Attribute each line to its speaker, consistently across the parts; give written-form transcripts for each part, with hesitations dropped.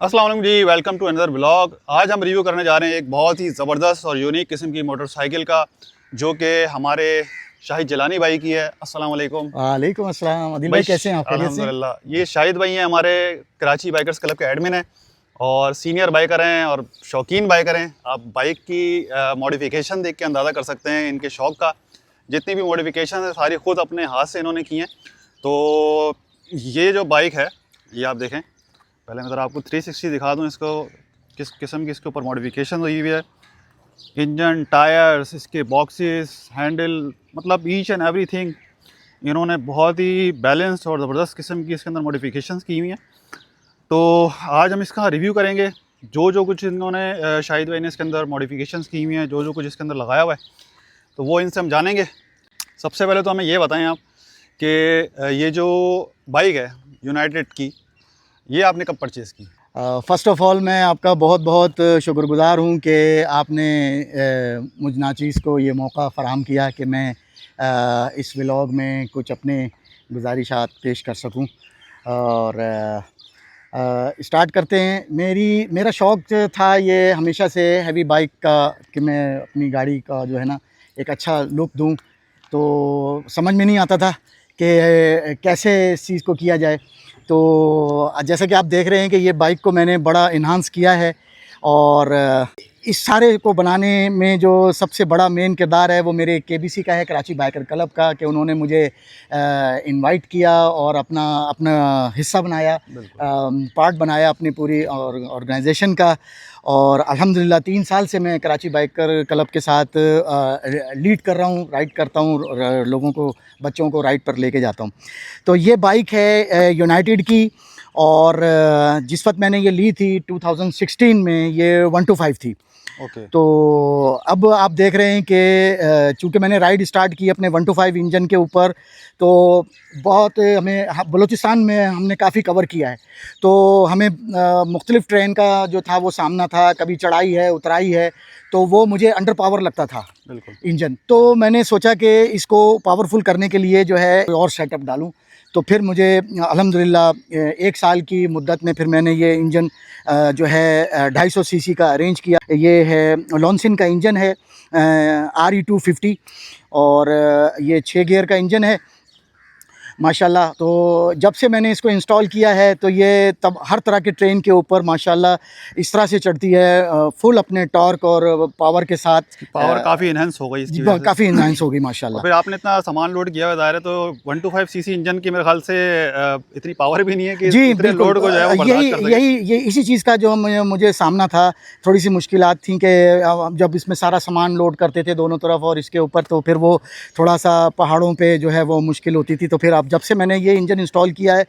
Speaker 1: अस्सलाम वालेकुम जी, welcome to another vlog. आज हम रिव्यू करने जा रहे हैं एक बहुत ही ज़बरदस्त और यूनिक किस्म की मोटरसाइकिल का, जो कि हमारे शाहिद जिलानी भाई की है। अस्सलाम वालेकुम।
Speaker 2: वालेकुम अस्सलाम। आदिल भाई कैसे हैं आप? खैरियत से?
Speaker 1: अल्हम्दुलिल्लाह। ये शाहिद भाई हैं, हमारे कराची बाइकर्स क्लब के एडमिन हैं और सीनियर बाइकर हैं और शौकीन बाइकर हैं। आप बाइक की मॉडिफिकेशन देख के अंदाज़ा कर सकते हैं इनके शौक़ का। जितनी भी मॉडिफिकेशन है सारी ख़ुद अपने हाथ से इन्होंने की हैं। तो ये जो बाइक है ये आप देखें, पहले मैं ज़रा आपको 360 दिखा दूं इसको, किस किस्म की इसके ऊपर मॉडिफिकेशन हुई हुई है। इंजन, टायर्स, इसके बॉक्सेस, हैंडल, मतलब ईच एंड एवरीथिंग इन्होंने बहुत ही बैलेंस्ड और ज़बरदस्त किस्म की इसके अंदर मॉडिफिकेशंस की हुई हैं। तो आज हम इसका रिव्यू करेंगे, जो कुछ इन्होंने शाहिद भाई ने इसके अंदर मॉडिफिकेशंस की हुई हैं, जो कुछ इसके अंदर लगाया हुआ है, तो वो इनसे हम जानेंगे। सबसे पहले तो हमें ये बताएं आप कि ये जो बाइक है यूनाइटेड की, ये आपने कब परचेज़ की?
Speaker 2: फ़र्स्ट ऑफ़ ऑल मैं आपका बहुत बहुत शुक्रगुज़ार हूँ कि आपने मुझ नाचीज़ को ये मौका फ़राहम किया कि मैं इस व्लॉग में कुछ अपने गुज़ारिशात पेश कर सकूँ। और स्टार्ट करते हैं। मेरा शौक़ था ये हमेशा से हैवी बाइक का, कि मैं अपनी गाड़ी का जो है ना एक अच्छा लुक दूँ। तो समझ में नहीं आता था कि कैसे इस चीज़ को किया जाए। तो जैसा कि आप देख रहे हैं कि ये बाइक को मैंने बड़ा इन्हांस किया है, और इस सारे को बनाने में जो सबसे बड़ा मेन किरदार है वो मेरे केबीसी का है, कराची बाइकर क्लब का, कि उन्होंने मुझे इनवाइट किया और अपना हिस्सा बनाया, पार्ट बनाया अपनी पूरी ऑर्गेनाइजेशन का। और अल्हम्दुलिल्लाह 3 साल से मैं कराची बाइकर क्लब के साथ लीड कर रहा हूँ, राइड करता हूँ, लोगों को, बच्चों को राइड पर लेके जाता हूँ। तो ये बाइक है यूनाइटेड की, और जिस वक्त मैंने ये ली थी 2016 में, ये 125 थी। तो अब आप देख रहे हैं कि चूँकि मैंने राइड स्टार्ट की अपने 125 इंजन के ऊपर, तो बहुत हमें बलूचिस्तान में हमने काफ़ी कवर किया है। तो हमें मुख्तलिफ़ ट्रेन का जो था वो सामना था, कभी चढ़ाई है, उतराई है, तो वो मुझे अंडर पावर लगता था इंजन। तो मैंने सोचा कि इसको पावरफुल करने के लिए जो है और सेटअप डालूं। तो फिर मुझे अल्हम्दुलिल्लाह 1 साल की मुद्दत में फिर मैंने ये इंजन जो है 250 सीसी का अरेंज किया। ये है लॉन्सिन का इंजन है, RE250, और ये 6 गियर का इंजन है माशाल्लाह। तो जब से मैंने इसको इंस्टॉल किया है तो ये तब हर तरह के ट्रेन के ऊपर माशाल्लाह इस तरह से चढ़ती है, फुल अपने टॉर्क और पावर के साथ।
Speaker 1: पावर काफ़ी इन्हेंस हो गई इसकी वजह से।
Speaker 2: काफ़ी इन्हांस हो गई माशाल्लाह।
Speaker 1: फिर आपने इतना सामान लोड किया हुआ ज़ाहिर है, तो 125 सीसी इंजन की मेरे ख्याल से इतनी पावर भी नहीं है कि
Speaker 2: जी
Speaker 1: इतने लोड को जो है वो बर्दाश्त कर सके।
Speaker 2: यही इसी चीज़ का जो मुझे सामना था, थोड़ी सी मुश्किलात थी कि जब इसमें सारा सामान लोड करते थे दोनों तरफ और इसके ऊपर, तो फिर वो थोड़ा सा पहाड़ों पे जो है वो मुश्किल होती थी। तो फिर अब जब से मैंने ये इंजन इंस्टॉल किया है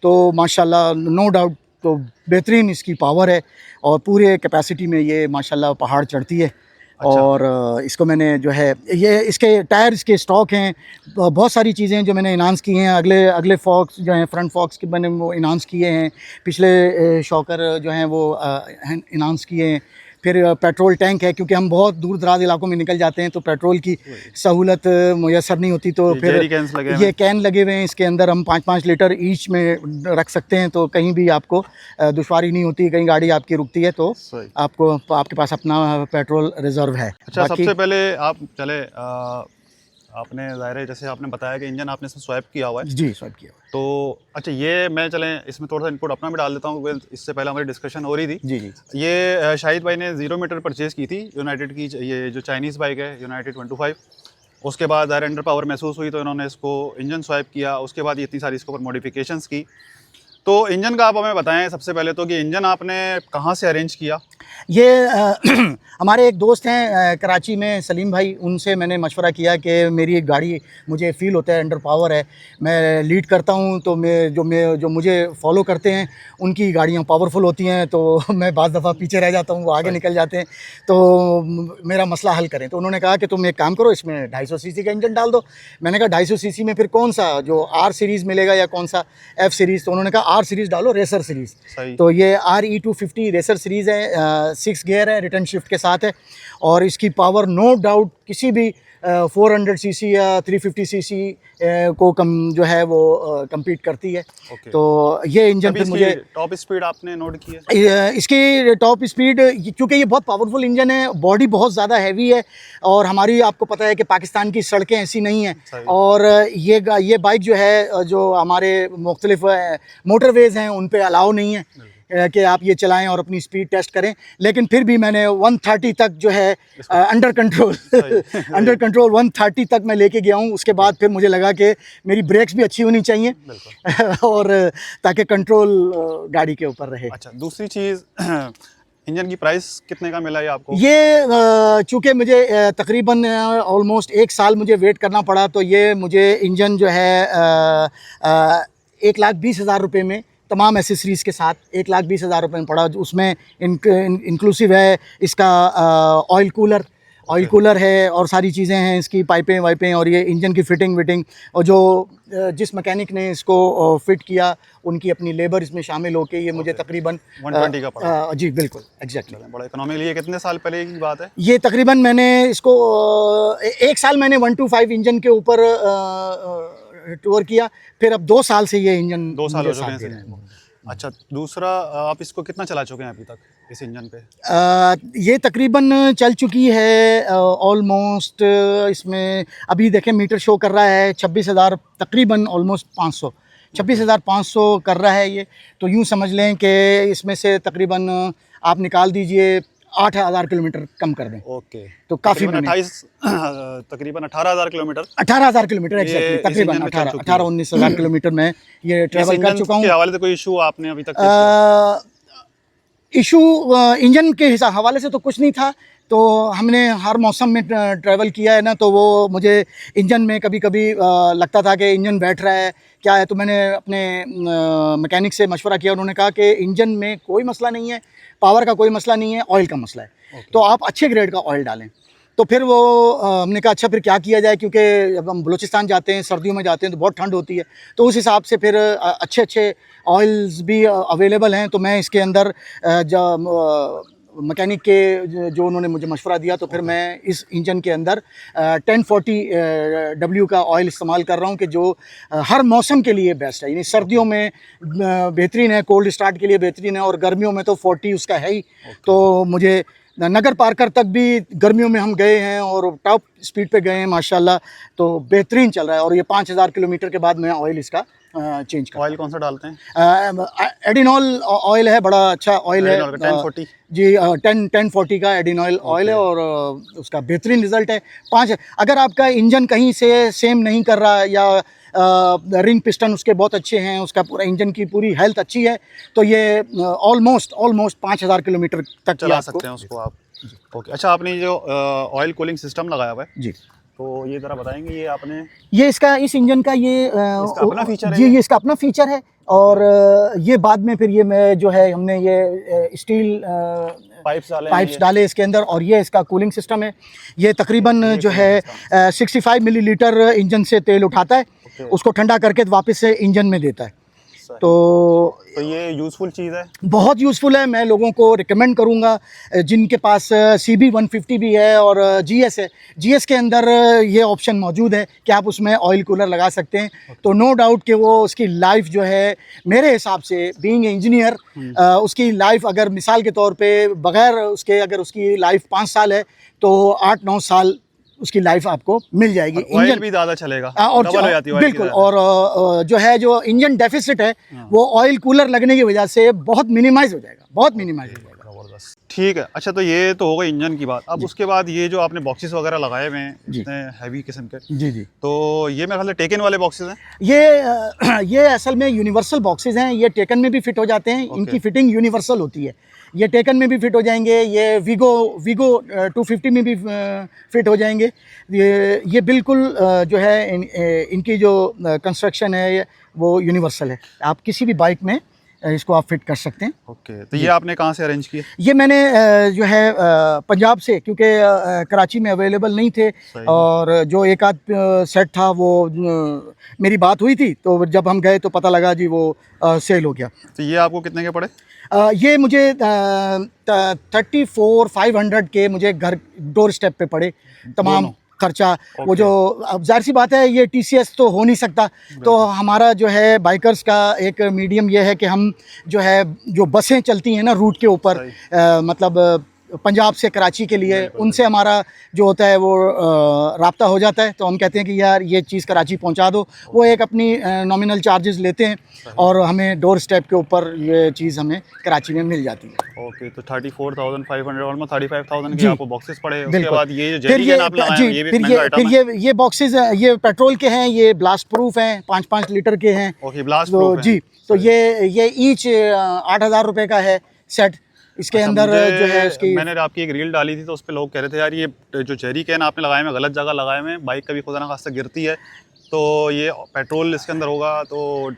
Speaker 2: तो माशाल्लाह नो डाउट तो बेहतरीन इसकी पावर है, और पूरे कैपेसिटी में ये माशाल्लाह पहाड़ चढ़ती है।
Speaker 1: अच्छा।
Speaker 2: और इसको मैंने जो है ये इसके टायर, इसके स्टॉक हैं, बहुत सारी चीज़ें जो मैंने इन्हांस की हैं। अगले फॉक्स जो हैं, फ्रंट फॉक्स के मैंने वो इन्हांस किए हैं, पिछले शॉकर जो हैं वो इन्हांस किए हैं। फिर पेट्रोल टैंक है, क्योंकि हम बहुत दूर दराज इलाकों में निकल जाते हैं तो पेट्रोल की सहूलत मुयसर नहीं होती। तो फिर ये कैन लगे हुए हैं, इसके अंदर हम 5-5 लीटर ईच में रख सकते हैं, तो कहीं भी आपको दुश्वारी नहीं होती। कहीं गाड़ी आपकी रुकती है तो आपके पास अपना पेट्रोल रिजर्व है।
Speaker 1: अच्छा, सबसे पहले आप चले आपने ज़ाहिर है जैसे आपने बताया कि इंजन आपने इसमें स्वैप किया हुआ है।
Speaker 2: जी, स्वैप किया हुआ है।
Speaker 1: तो अच्छा, ये मैं चलें इसमें थोड़ा सा इनपुट अपना भी डाल देता हूँ, इससे पहले हमारी डिस्कशन हो रही थी।
Speaker 2: जी जी।
Speaker 1: ये शाहिद भाई ने 0 मीटर परचेज़ की थी यूनाइटेड की, ये जो चाइनीज़ बाइक है यूनाइटेड 125। उसके बाद ज़ाहिर अंडर पावर महसूस हुई तो इन्होंने इसको इंजन स्वैप किया। उसके बाद ये इतनी सारी इसके ऊपर मॉडिफिकेशंस की। तो इंजन का आप हमें बताएं सबसे पहले तो कि इंजन आपने कहाँ से अरेंज किया?
Speaker 2: ये हमारे एक दोस्त हैं कराची में, सलीम भाई, उनसे मैंने मशवरा किया कि मेरी एक गाड़ी, मुझे फ़ील होता है अंडर पावर है, मैं लीड करता हूँ तो जो मुझे फॉलो करते हैं उनकी गाड़ियाँ पावरफुल होती हैं, तो मैं बाज़ दफ़ा पीछे रह जाता हूँ, वो आगे निकल जाते हैं, तो मेरा मसला हल करें। तो उन्होंने कहा कि तुम एक काम करो, इसमें 250 सीसी का इंजन डाल दो। मैंने कहा 250 सीसी में फिर कौन सा, जो R सीरीज़ मिलेगा या कौन सा F सीरीज़? तो उन्होंने कहा R सीरीज़ डालो, रेसर सीरीज़। तो ये RE250 रेसर सीरीज़ है, 6 गियर है, रिटर्न शिफ्ट के साथ है, और इसकी पावर नो डाउट किसी भी 400 सीसी या 350 सीसी को कम जो है वो compete करती है।
Speaker 1: ओके।
Speaker 2: तो ये इंजन
Speaker 1: अभी
Speaker 2: फिर मुझे
Speaker 1: टॉप स्पीड आपने नोट की है?
Speaker 2: इसकी टॉप स्पीड, क्योंकि ये बहुत पावरफुल इंजन है, बॉडी बहुत ज़्यादा हैवी है, और हमारी आपको पता है कि पाकिस्तान की सड़कें ऐसी नहीं हैं,
Speaker 1: सही।
Speaker 2: और ये बाइक जो है जो हमारे मुख्तलिफ मोटरवेज़ हैं उन पे अलाउ नहीं है कि आप ये चलाएं और अपनी स्पीड टेस्ट करें। लेकिन फिर भी मैंने 130 तक जो है अंडर कंट्रोल अंडर कंट्रोल 130 तक मैं लेके गया हूँ। उसके बाद फिर मुझे लगा कि मेरी ब्रेक्स भी अच्छी होनी चाहिए और ताकि कंट्रोल गाड़ी के ऊपर रहे।
Speaker 1: अच्छा, दूसरी चीज़ इंजन की प्राइस कितने का मिला ये आपको?
Speaker 2: ये चूँकि मुझे तकरीबन ऑलमोस्ट 1 साल मुझे वेट करना पड़ा, तो ये मुझे इंजन जो है 1,20,000 रुपये में तमाम एसेसरीज़ के साथ 1,20,000 रुपये में पड़ा। उसमें इंक्लूसिव है इसका ऑयल कूलर है और सारी चीज़ें हैं, इसकी पाइपें वाइपें और ये इंजन की फ़िटिंग विटिंग, और जो जिस मैकेनिक ने इसको फ़िट किया उनकी अपनी लेबर इसमें शामिल होके ये मुझे तकरीबन
Speaker 1: 120 का पड़ा।
Speaker 2: जी बिल्कुल एग्जैक्टली।
Speaker 1: बड़ा इकोनॉमिकली। ये कितने साल पहले की बात है?
Speaker 2: ये तकरीबन मैंने इसको 1 साल मैंने 125 इंजन के ऊपर टूर किया, फिर अब 2 साल से ये इंजन
Speaker 1: 2 साल हो
Speaker 2: मुझे
Speaker 1: चुके
Speaker 2: साथ
Speaker 1: हैं
Speaker 2: दे
Speaker 1: इसे।
Speaker 2: रहा है।
Speaker 1: अच्छा, दूसरा आप इसको कितना चला चुके हैं अभी तक इस इंजन पे?
Speaker 2: ये तकरीबन चल चुकी है ऑलमोस्ट, इसमें अभी देखें मीटर शो कर रहा है 26,000 तकरीबन, ऑलमोस्ट 500 26,500 कर रहा है ये। तो यूँ समझ लें कि इसमें से तकरीबन आप निकाल दीजिए 8,000 किलोमीटर कम कर दें।
Speaker 1: ओके।
Speaker 2: तो काफ़ी
Speaker 1: तकरीबन 18,000 किलोमीटर।
Speaker 2: 18,000 किलोमीटर एग्जैक्टली,
Speaker 1: इस
Speaker 2: तकरीबन
Speaker 1: इंजन में चल चुकी है।
Speaker 2: 18-19,000 किलोमीटर में ये ट्रैवल कर चुका हूँ।
Speaker 1: के हवाले से कोई इशू आपने अभी तक?
Speaker 2: इशू इंजन के हवाले से तो कुछ नहीं था, तो हमने हर मौसम में ट्रैवल किया है ना, तो वो मुझे इंजन में कभी कभी लगता था कि इंजन बैठ रहा है क्या है, तो मैंने अपने मैकेनिक से मशवरा किया। उन्होंने कहा कि इंजन में कोई मसला नहीं है, पावर का कोई मसला नहीं है, ऑयल का मसला है। तो आप अच्छे ग्रेड का ऑयल डालें। तो फिर वो हमने कहा अच्छा फिर क्या किया जाए, क्योंकि जब हम बलूचिस्तान जाते हैं सर्दियों में जाते हैं तो बहुत ठंड होती है, तो उस हिसाब से फिर अच्छे अच्छे ऑयल्स भी अवेलेबल हैं। तो मैं इसके अंदर मैकेनिक के जो उन्होंने मुझे मशवरा दिया, तो फिर मैं इस इंजन के अंदर 1040W का ऑयल इस्तेमाल कर रहा हूँ कि जो हर मौसम के लिए बेस्ट है। यानी सर्दियों में बेहतरीन है, कोल्ड स्टार्ट के लिए बेहतरीन है, और गर्मियों में तो 40 उसका है ही। तो मुझे नगर पार्कर तक भी गर्मियों में हम गए हैं और टॉप स्पीड पे गए हैं माशाल्लाह, तो बेहतरीन चल रहा है। और ये 5,000 किलोमीटर के बाद मैं ऑयल इसका चेंज कर।
Speaker 1: ऑयल कौन सा डालते हैं?
Speaker 2: एडिनॉल ऑयल है, बड़ा अच्छा ऑयल है।
Speaker 1: 1040
Speaker 2: जी 1040 का एडिनॉल ऑयल है, और उसका बेहतरीन रिज़ल्ट है। अगर आपका इंजन कहीं से सेम नहीं कर रहा या रिंग पिस्टन उसके बहुत अच्छे हैं, उसका पूरा इंजन की पूरी हेल्थ अच्छी है, तो ये ऑलमोस्ट 5,000 किलोमीटर तक
Speaker 1: चला सकते हैं उसको आप। ओके। अच्छा, आपने जो ऑयल कूलिंग सिस्टम लगाया हुआ है
Speaker 2: जी,
Speaker 1: तो ये ज़रा बताएंगे, ये आपने
Speaker 2: ये इस इंजन का ये
Speaker 1: इसका अपना फीचर है?
Speaker 2: जी, ये इसका अपना फीचर है। और ये बाद में फिर ये मैं जो है हमने ये स्टील पाइप्स डाले इसके अंदर, और ये इसका कूलिंग सिस्टम है। ये तकरीबन जो है 65 मिलीलीटर इंजन से तेल उठाता है, उसको ठंडा करके वापस से इंजन में देता है। तो
Speaker 1: ये यूज़फुल चीज़ है,
Speaker 2: बहुत यूज़फुल है। मैं लोगों को रिकमेंड करूंगा जिनके पास CB 150 भी है और GS है, GS के अंदर ये ऑप्शन मौजूद है कि आप उसमें ऑयल कूलर लगा सकते हैं। तो नो डाउट कि वो उसकी लाइफ जो है मेरे हिसाब से बीइंग इंजीनियर, उसकी लाइफ अगर मिसाल के तौर पे बग़ैर उसके अगर उसकी लाइफ 5 साल है तो 8-9 साल उसकी लाइफ आपको मिल जाएगी।
Speaker 1: इंजन भी ज़्यादा चलेगा
Speaker 2: और
Speaker 1: डबल हो जाती है
Speaker 2: बिल्कुल। और जो इंजन डेफिसिट है वो ऑयल कूलर लगने की वजह से बहुत मिनिमाइज हो जाएगा, बहुत मिनिमाइज हो जाएगा।
Speaker 1: ठीक है। अच्छा, तो ये तो हो गई इंजन की बात। अब उसके बाद ये जो आपने बॉक्सेस वगैरह लगाए हुए हैं इतने हैवी किस्म के,
Speaker 2: जी जी,
Speaker 1: तो ये मेरे ख्याल से टेकन वाले बॉक्सेस हैं?
Speaker 2: ये असल में यूनिवर्सल बॉक्सेस हैं। ये टेकन में भी फिट हो जाते हैं, इनकी फिटिंग यूनिवर्सल होती है। ये टेकन में भी फिट हो जाएंगे, ये वीगो 250 में भी फिट हो जाएंगे। ये बिल्कुल जो है इनकी जो कंस्ट्रक्शन है वो यूनिवर्सल है। आप किसी भी बाइक में इसको आप फिट कर सकते हैं।
Speaker 1: ओके। तो ये आपने कहाँ से अरेंज किया?
Speaker 2: ये मैंने जो है पंजाब से, क्योंकि कराची में अवेलेबल नहीं थे, और जो एक आध सेट था वो मेरी बात हुई थी, तो जब हम गए तो पता लगा जी वो सेल हो गया।
Speaker 1: तो ये आपको कितने के पड़े?
Speaker 2: ये मुझे 34,500 के मुझे घर डोर स्टेप पे पड़े तमाम खर्चा, वो जो अब जाहिर सी बात है ये TCS तो हो नहीं सकता, तो हमारा जो है बाइकर्स का एक मीडियम ये है कि हम जो है जो बसें चलती हैं ना रूट के ऊपर, मतलब पंजाब से कराची के लिए, उनसे हमारा जो होता है वो राब्ता हो जाता है, तो हम कहते हैं कि यार ये चीज़ कराची पहुंचा दो, वो एक अपनी नॉमिनल चार्जेस लेते हैं और हमें डोर स्टेप के ऊपर ये चीज़ हमें कराची में मिल जाती है।
Speaker 1: ओके, तो 34,500 ऑलमोस्ट 35,000 के
Speaker 2: जी,
Speaker 1: आपको बॉक्सेस पड़े। उसके
Speaker 2: बिल्कुल।
Speaker 1: बाद ये जो
Speaker 2: फिर
Speaker 1: जेरी
Speaker 2: ये
Speaker 1: कैन आप लगाए हैं, ये भी एक
Speaker 2: फिर
Speaker 1: महंगा
Speaker 2: ये
Speaker 1: आइटम
Speaker 2: फिर
Speaker 1: है।
Speaker 2: ये बॉक्सेस ये पेट्रोल के हैं, ये ब्लास्ट प्रूफ हैं, 5-5 लीटर के हैं।
Speaker 1: ओके, ब्लास्ट
Speaker 2: तो
Speaker 1: प्रूफ है।
Speaker 2: जी, तो ये ईच 8,000 रुपये का है सेट। इसके
Speaker 1: अच्छा,
Speaker 2: अंदर
Speaker 1: मुझे-
Speaker 2: जो है उसकी
Speaker 1: मैंने आपकी एक रील डाली थी तो उस पे लोग कह रहे थे यार ये जो जेरी कैन आपने लगाए हैं गलत जगह लगाए हैं, बाइक कभी खुदा ना खास्ता गिरती है, तो ये पेट्रोल इसके अंदर होगा तो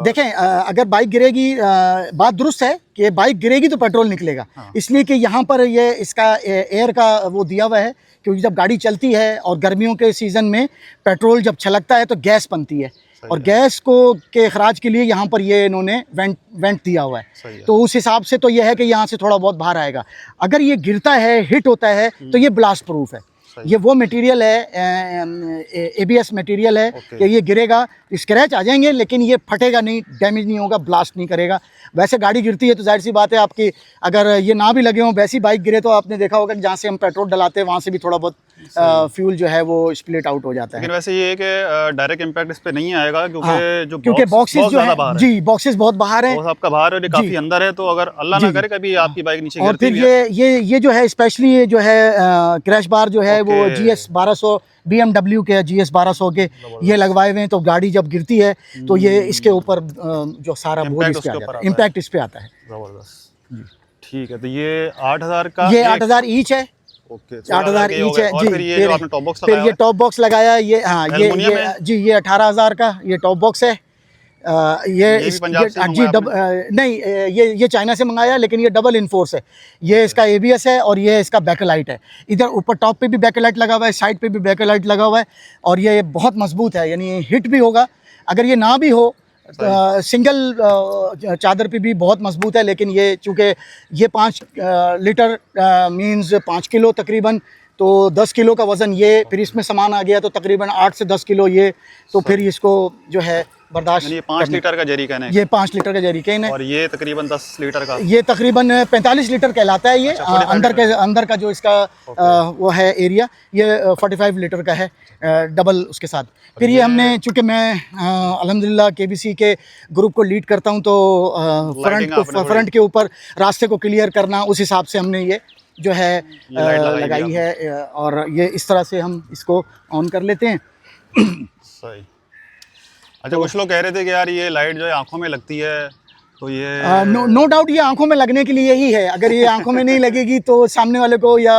Speaker 2: देखें, अगर बाइक गिरेगी, बात दुरुस्त है कि बाइक गिरेगी तो पेट्रोल निकलेगा।
Speaker 1: हाँ।
Speaker 2: इसलिए कि यहाँ पर ये इसका एयर का वो दिया हुआ है, क्योंकि जब गाड़ी चलती है और गर्मियों के सीज़न में पेट्रोल जब छलकता है तो गैस बनती है, और गैस को के अखराज के लिए यहाँ पर ये इन्होंने वेंट दिया हुआ है। तो उस हिसाब से तो ये है कि यहाँ से थोड़ा बहुत बाहर आएगा। अगर ये गिरता है, हिट होता है, तो ये ब्लास्ट प्रूफ है। ये वो मटेरियल है, ABS मटेरियल है कि ये गिरेगा, स्क्रैच आ जाएंगे लेकिन ये फटेगा नहीं, डैमेज नहीं होगा, ब्लास्ट नहीं करेगा। वैसे गाड़ी गिरती है तो जाहिर सी बात है आपकी, अगर ये ना भी लगे हों, वैसी बाइक गिरे तो आपने देखा होगा कि जहाँ से हम पेट्रोल डलाते हैं वहाँ से भी थोड़ा बहुत फ्यूल जो है वो स्प्लिट आउट हो जाता है।
Speaker 1: लेकिन वैसे ये है कि डायरेक्ट इम्पैक्ट इस पे नहीं आएगा, क्योंकि
Speaker 2: हाँ,
Speaker 1: जो
Speaker 2: क्योंकि बॉक्सेस जो है,
Speaker 1: बाहर
Speaker 2: जी बॉक्सेस बहुत बाहर है,
Speaker 1: वो आपका बाहर है और ये काफी अंदर है, तो अगर अल्लाह ना करे कभी आपकी बाइक नीचे
Speaker 2: और
Speaker 1: गिरती
Speaker 2: फिर
Speaker 1: भी है।
Speaker 2: ये जो है स्पेशली ये जो है क्रैश बार जो है वो GS 1200 BMW के GS 1200 के ये लगवाए हुए हैं, तो गाड़ी जब गिरती है तो ये इसके ऊपर जो सारा बोझ इस पे आ जाता है, इम्पैक्ट इस पे आता है।
Speaker 1: जबरदस्त, ठीक है। तो ये 8,000 का,
Speaker 2: ये 8,000 ईच है।
Speaker 1: ओके,
Speaker 2: 8,000 ईच है
Speaker 1: और
Speaker 2: जी।
Speaker 1: फिर ये जो आपने टॉप बॉक्स
Speaker 2: फिर
Speaker 1: लगाया
Speaker 2: ये टॉप बॉक्स लगाया, ये हाँ
Speaker 1: एल्युमिनियम
Speaker 2: ये
Speaker 1: है?
Speaker 2: जी ये 18,000 का ये टॉप बॉक्स है।
Speaker 1: भी पंजाब से
Speaker 2: जी
Speaker 1: मंगवाया
Speaker 2: नहीं, ये चाइना से मंगाया, लेकिन ये डबल इनफोर्स है। ये इसका ABS है और ये इसका बैकलाइट है। इधर ऊपर टॉप पे भी बैकलाइट लगा हुआ है, साइड पे भी बैकलाइट लगा हुआ है, और ये बहुत मजबूत है, यानी हिट भी होगा। अगर ये ना भी हो, सिंगल चादर पे भी बहुत मजबूत है, लेकिन ये चूँकि ये 5 लीटर मीन्स 5 किलो तकरीबन, तो 10 किलो का वज़न ये, फिर इसमें सामान आ गया तो तकरीबन 8 से 10 किलो ये, तो फिर इसको जो है बर्दाश्त।
Speaker 1: ये 5 लीटर का जेरी कैन है,
Speaker 2: ये 5 लीटर का जेरी कैन है,
Speaker 1: और ये तकरीबन 10 लीटर का,
Speaker 2: ये तकरीबन 45 लीटर कहलाता है ये। अंदर का जो इसका वो है एरिया, ये 45 लीटर का है डबल उसके साथ। फिर ये हमने, चूँकि मैं अल्हम्दुलिल्लाह KBC के ग्रुप को लीड करता हूँ, तो फ्रंट के ऊपर रास्ते को क्लियर करना, उस हिसाब से हमने ये जो है लगाई है, और ये इस तरह से हम इसको ऑन कर लेते हैं।
Speaker 1: सही। अच्छा, कुछ लोग कह रहे थे कि यार ये लाइट जो है आंखों में लगती है, तो ये
Speaker 2: नो डाउट ये आंखों में लगने के लिए ही है। अगर ये आंखों में नहीं लगेगी तो सामने वाले को या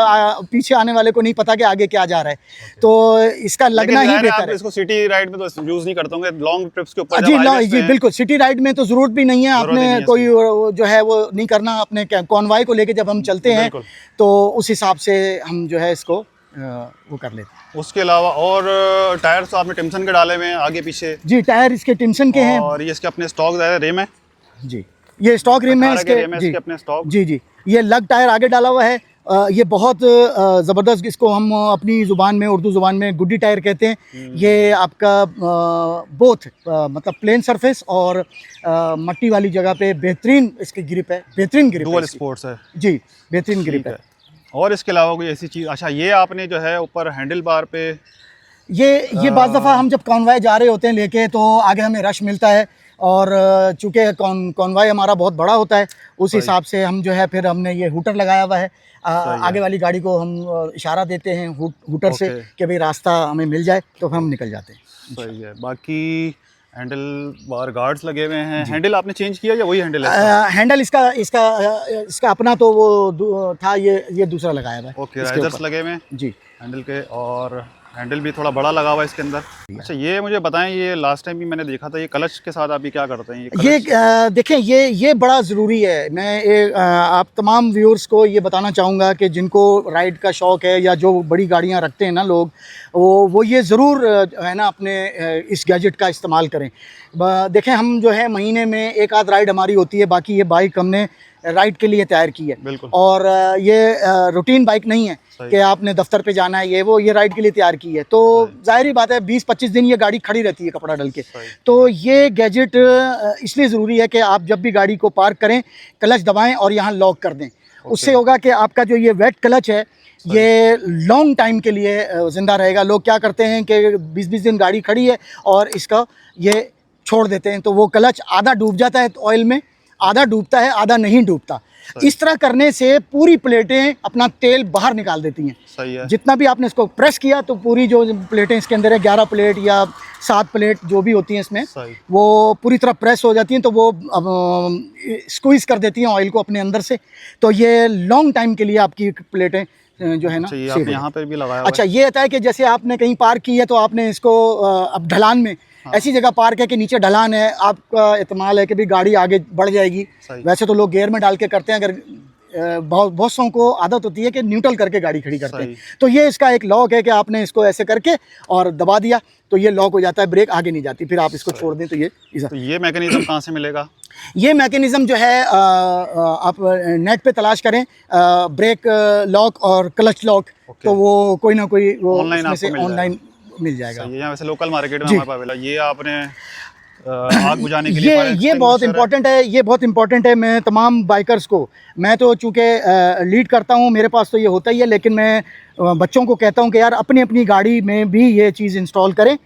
Speaker 2: पीछे आने वाले को नहीं पता कि आगे क्या जा रहा है, तो इसका लगना ही बेहतर है।
Speaker 1: इसको सिटी राइड में तो यूज नहीं करते होंगे, लॉन्ग ट्रिप्स के ऊपर
Speaker 2: जी बिल्कुल, सिटी राइड में तो ज़रूरत भी नहीं है। आपने कोई जो है वो नहीं करना, अपने कॉन्वॉय को लेके जब हम चलते हैं तो उस हिसाब से हम जो है इसको वो कर लेते हैं।
Speaker 1: उसके अलावा और टायर्स तो आपने टिम्सन के डाले हुए हैं आगे पीछे?
Speaker 2: जी, टायर इसके टिम्सन के हैं,
Speaker 1: और ये इसके अपने स्टॉक रिम है?
Speaker 2: जी, ये स्टॉक रिम है इसके जी
Speaker 1: अपने स्टॉक।
Speaker 2: जी ये लग टायर आगे डाला हुआ है। ये बहुत ज़बरदस्त, इसको हम अपनी ज़ुबान में, उर्दू ज़ुबान में गुड्डी टायर कहते हैं। ये आपका बोथ मतलब प्लेन सरफेस और मट्टी वाली जगह पे बेहतरीन इसकी ग्रिप है, बेहतरीन ग्रिप
Speaker 1: डुअल स्पोर्ट्स है
Speaker 2: जी, बेहतरीन ग्रिप है।
Speaker 1: और इसके अलावा कोई ऐसी चीज़? अच्छा, ये आपने जो है ऊपर हैंडल बार पे
Speaker 2: ये बाज़ दफ़ा हम जब कॉन्वॉय जा रहे होते हैं लेके, तो आगे हमें रश मिलता है, और चूँकि कॉन्वॉय हमारा बहुत बड़ा होता है, उस हिसाब से हम जो है फिर हमने ये हूटर लगाया हुआ है। आगे वाली गाड़ी को हम इशारा देते हैं हूटर से कि भाई रास्ता हमें मिल जाए, तो हम निकल जाते हैं।
Speaker 1: सही है। बाकी हैंडल बार गार्ड्स लगे हुए हैं। हैंडल आपने चेंज किया या वही हैंडल है?
Speaker 2: हैंडल इसका अपना तो वो था, ये दूसरा लगाया हुआ है।
Speaker 1: ओके, राइजर्स लगे हुए हैं जी हैंडल के, और हैंडल भी थोड़ा बड़ा लगा हुआ है इसके अंदर। अच्छा, ये मुझे बताएं, ये लास्ट टाइम भी मैंने देखा था, ये क्लच के साथ आप ये क्या करते हैं?
Speaker 2: ये देखें, ये बड़ा ज़रूरी है। मैं आप तमाम व्यूअर्स को ये बताना चाहूँगा कि जिनको राइड का शौक़ है या जो बड़ी गाड़ियाँ रखते हैं ना लोग, वो ये ज़रूर है ना अपने इस गैजेट का इस्तेमाल करें। देखें, हम जो है महीने में एक आध राइड हमारी होती है, बाकी ये बाइक हमने राइड के लिए तैयार की है।
Speaker 1: बिल्कुल।
Speaker 2: और ये रूटीन बाइक नहीं है
Speaker 1: सही।
Speaker 2: कि आपने दफ्तर पे जाना है, ये राइड के लिए तैयार की है। तो जाहिर ही बात है 20-25 दिन ये गाड़ी खड़ी रहती है कपड़ा डल के। तो ये गैजेट इसलिए ज़रूरी है कि आप जब भी गाड़ी को पार्क करें, क्लच दबाएं और यहाँ लॉक कर दें। उससे होगा कि आपका जो ये वेट क्लच है ये लॉन्ग टाइम के लिए ज़िंदा रहेगा। लोग क्या करते हैं कि 20-20 दिन गाड़ी खड़ी है और इसका ये छोड़ देते हैं, तो वो क्लच आधा डूब जाता है ऑयल में, आधा डूबता है, आधा नहीं डूबता। इस तरह करने से पूरी प्लेटें अपना तेल बाहर निकाल देती हैं।
Speaker 1: सही है।
Speaker 2: जितना भी आपने इसको प्रेस किया तो पूरी जो प्लेटें इसके अंदर है, 11 प्लेट या 7 प्लेट जो भी होती हैं इसमें, वो पूरी तरह प्रेस हो जाती हैं, तो वो स्क्वीज़ कर देती हैं ऑयल को अपने अंदर से। तो ये लॉन्ग टाइम के लिए आपकी प्लेटें जो है ना
Speaker 1: आप यहाँ पर भी लगाया।
Speaker 2: अच्छा, ये होता है कि जैसे आपने कहीं पार्क की है तो आपने इसको अब ढलान में ऐसी जगह पार्क है कि नीचे ढलान है, आपका एहतमाल है कि भी गाड़ी आगे बढ़ जाएगी। वैसे तो लोग गियर में डाल के करते हैं, अगर बहुत सौ को आदत होती है कि न्यूट्रल करके गाड़ी खड़ी करते हैं। तो ये इसका एक लॉक है कि आपने इसको ऐसे करके और दबा दिया तो ये लॉक हो जाता है, ब्रेक आगे नहीं जाती। फिर आप इसको छोड़ दें तो ये
Speaker 1: मैकेनिज्म कहाँ से मिलेगा?
Speaker 2: ये मैकेनिज़्म जो है आप नेट पे तलाश करें, ब्रेक लॉक और क्लच लॉक, तो वो कोई ना कोई वो ऑनलाइन मिल जाएगा।
Speaker 1: यहाँ वैसे लोकल मार्केट में हमारे पास मिला। ये आपने आग बुझाने के लिए
Speaker 2: ये बहुत इंपॉर्टेंट है, ये बहुत इंपॉर्टेंट है। मैं तमाम बाइकर्स को, मैं तो चूँकि लीड करता हूँ, मेरे पास तो ये होता ही है, लेकिन मैं बच्चों को कहता हूँ कि यार अपनी अपनी गाड़ी में भी ये चीज़ इंस्टॉल करें।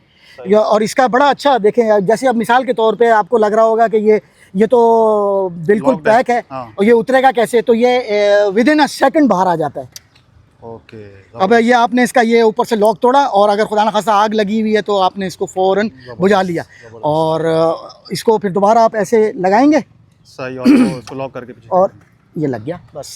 Speaker 2: और इसका बड़ा अच्छा देखें, जैसे अब मिसाल के तौर पे आपको लग रहा होगा कि ये तो बिल्कुल पैक है और ये उतरेगा कैसे, तो ये विदिन अ सेकंड बाहर आ जाता है।
Speaker 1: ओके।
Speaker 2: अब ये आपने इसका ये ऊपर से लॉक तोड़ा और अगर खुदा न खास्ता आग लगी हुई है तो आपने इसको फ़ौरन बुझा लिया और इसको फिर दोबारा आप ऐसे लगाएंगे।
Speaker 1: सही। और इसको लॉक करके पीछे
Speaker 2: और ये लग गया बस।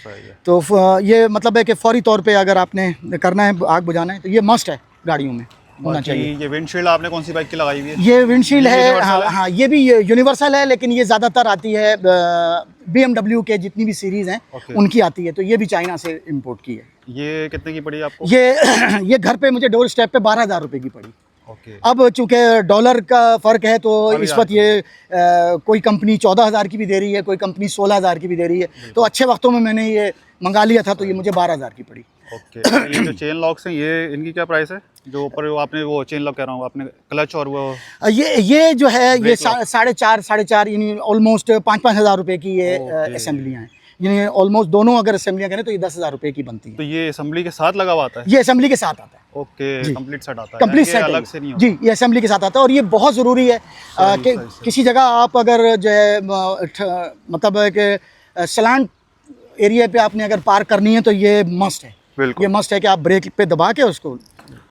Speaker 1: सही है।
Speaker 2: तो ये मतलब है कि फौरी तौर पे अगर आपने करना है, आग बुझाना है, तो ये मस्ट है गाड़ियों में होना चाहिए।
Speaker 1: ये विंडशील्ड आपने कौन सी बाइक की लगाई हुई है?
Speaker 2: ये विंडशील्ड है, हाँ, ये भी यूनिवर्सल है, लेकिन ये ज़्यादातर आती है BMW के जितनी भी सीरीज़ हैं उनकी आती है। तो ये भी चाइना से इंपोर्ट की है।
Speaker 1: ये कितने की पड़ी आपको?
Speaker 2: ये घर पे मुझे डोर स्टेप पे 12,000 रुपये की पड़ी।
Speaker 1: ओके।
Speaker 2: अब चूँकि डॉलर का फ़र्क है तो इस वक्त ये कोई कंपनी 14,000 की भी दे रही है, कोई कंपनी 16,000 की भी दे रही है। तो अच्छे वक्तों में मैंने ये मंगा लिया था तो ये मुझे 12,000 की पड़ी।
Speaker 1: ओके। ये जो चेन लॉक्स हैं, ये इनकी क्या प्राइस है? जो ऊपर आपने वो चेन लॉक कह रहा हूँ, आपने क्लच और वो
Speaker 2: ये जो है ये 4.5 यानी ऑलमोस्ट 5-5 हज़ार रुपये की ये असेंबलियाँ हैं। यानी ऑलमोस्ट दोनों अगर असेंबलियाँ करें तो ये 10,000 रुपये की बनती है।
Speaker 1: तो ये असेंबली के साथ लगा हुआ आता है?
Speaker 2: ये असेंबली के साथ आता है।
Speaker 1: ओके। कंप्लीट सेट आता है?
Speaker 2: कंप्लीट सेट
Speaker 1: अलग से नहीं होता?
Speaker 2: जी, ये असेंबली के साथ आता है। और ये बहुत ज़रूरी है कि किसी जगह आप अगर जो है मतलब कि सलान एरिया पे आपने अगर पार्क करनी है तो ये मस्ट है। ये मस्ट है कि आप ब्रेक पे दबा के उसको।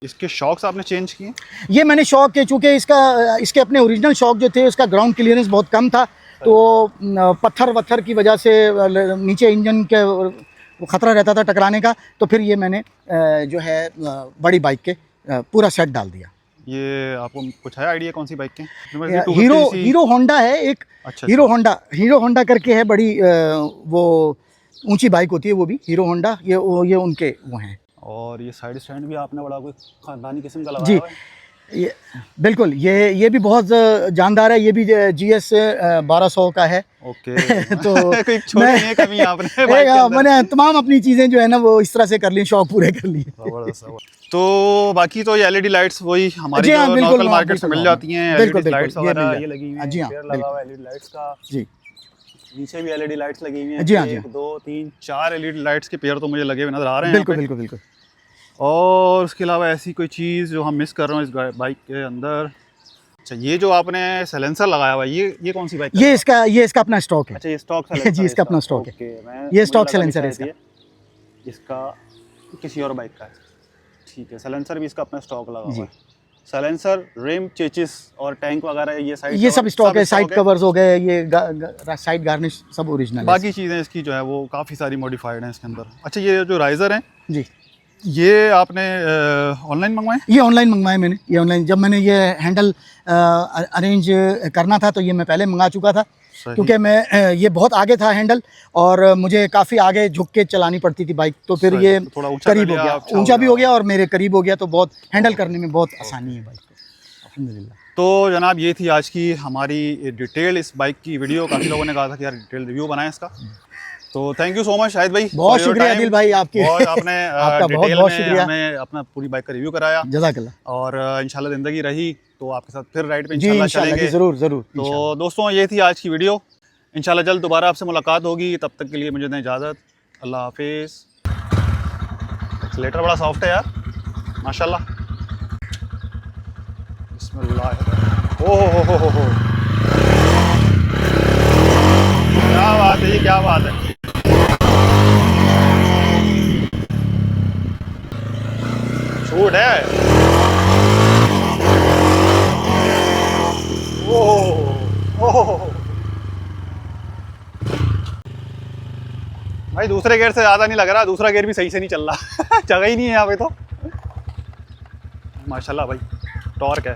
Speaker 1: इसके शॉक्स आपने चेंज किए?
Speaker 2: ये मैंने शॉक के, चूँकि इसके अपने ओरिजिनल शॉक जो थे उसका ग्राउंड क्लियरेंस बहुत कम था, तो पत्थर वत्थर की वजह से नीचे इंजन के ख़तरा रहता था टकराने का, तो फिर ये मैंने जो है बड़ी बाइक के पूरा सेट डाल दिया।
Speaker 1: ये आपको कुछ है आइडिया कौन सी बाइक के?
Speaker 2: हीरो होंडा है एक।
Speaker 1: अच्छा।
Speaker 2: हीरो होंडा करके है, बड़ी वो ऊंची बाइक होती है, वो भी हीरो होंडा, ये उनके वो हैं।
Speaker 1: और ये साइड स्टैंड भी आपने बड़ा कोई खानदानी किस्म का लगाया हुआ है?
Speaker 2: ये बिल्कुल, ये भी बहुत जानदार है। ये भी GS 1200 का है।
Speaker 1: ओके।
Speaker 2: तो
Speaker 1: आपने
Speaker 2: मैंने तमाम अपनी चीज़ें जो है ना वो इस तरह से कर ली, शौक पूरे कर लिए।
Speaker 1: तो बाकी तो ये LED लाइट्स वही हमारी जो लोकल मार्केट से मिल जाती हैं। LED लाइट्स वगैरह ये लगी हुई हैं।
Speaker 2: जी हाँ,
Speaker 1: लगा हुआ है LED लाइट्स का। जी। नीचे भी LED लाइट्स लगी हुई हैं।
Speaker 2: जी हाँ।
Speaker 1: 1 2 3 4 LED लाइट्स के पेयर तो मुझे लगे हुए नजर आ रहे हैं।
Speaker 2: बिल्कुल।
Speaker 1: और उसके अलावा ऐसी कोई चीज़ जो हम मिस कर रहे हैं इस बाइक के अंदर? अच्छा, ये जो आपने साइलेंसर लगाया हुआ है, ये कौन सी बाइक?
Speaker 2: ये इसका अपना स्टॉक है।
Speaker 1: अच्छा, ये स्टॉक साइलेंसर
Speaker 2: जी, इसका अपना स्टॉक है। ये स्टॉक साइलेंसर है
Speaker 1: इसका किसी और बाइक का है। ठीक है, साइलेंसर भी इसका अपना स्टॉक लगा हुआ है। साइलेंसर, रिम, चेचिस और टैंक वगैरह ये सब स्टॉक है। साइड कवर्स हो गए, ये साइड गार्निश सब ओरिजिनल। बाकी चीज़ें इसकी जो है वो काफ़ी सारी मॉडिफाइड हैं इसके अंदर। अच्छा, ये जो राइज़र हैं जी, ये आपने ऑनलाइन मंगवाए? ये ऑनलाइन मंगवाए मैंने। ये ऑनलाइन जब मैंने ये हैंडल अरेंज करना था तो ये मैं पहले मंगा चुका था, क्योंकि मैं ये बहुत आगे था हैंडल और मुझे काफ़ी आगे झुक के चलानी पड़ती थी बाइक, तो फिर ये करीब हो गया, ऊंचा भी हो गया और मेरे करीब हो गया, तो बहुत हैंडल करने में बहुत आसानी है बाइक को।
Speaker 2: अल्हम्दुलिल्लाह।
Speaker 1: तो जनाब ये थी आज की हमारी डिटेल इस बाइक की वीडियो। काफ़ी लोगों ने कहा था कि यार डिटेल रिव्यू बनाएं इसका, तो thank you so much Shahid भाई,
Speaker 2: बहुत शुक्रिया आदिल भाई आपकी
Speaker 1: बहुत आपने
Speaker 2: आपका बहुत
Speaker 1: डिटेल
Speaker 2: बहुत
Speaker 1: में
Speaker 2: शुक्रिया।
Speaker 1: हमें अपना पूरी बाइक का रिव्यू कराया,
Speaker 2: जज़ाकल्लाह।
Speaker 1: और इंशाल्लाह ज़िंदगी रही तो आपके साथ फिर राइड पे
Speaker 2: जी
Speaker 1: इंशाल्लाह
Speaker 2: इंशाल्लाह जी,
Speaker 1: चलेंगे।
Speaker 2: ज़रूर ज़रूर
Speaker 1: तो
Speaker 2: इंशाल्लाह।
Speaker 1: दोस्तों ये थी आज की वीडियो, इंशाल्लाह जल्द दोबारा आपसे मुलाकात होगी, तब तक के लिए मुझे दें इजाज़त, अल्लाह हाफिज़। एक्सीलेटर बड़ा सॉफ्ट है यार माशाल्लाह। बिस्मिल्लाह। ओ हो, क्या बात है, ये क्या बात है। छूट है। ओह भाई दूसरे गेयर से ज़्यादा नहीं लग रहा, दूसरा गेयर भी सही से नहीं चल रहा जगह ही नहीं है यहाँ पे तो। माशाल्लाह भाई टॉर्क है।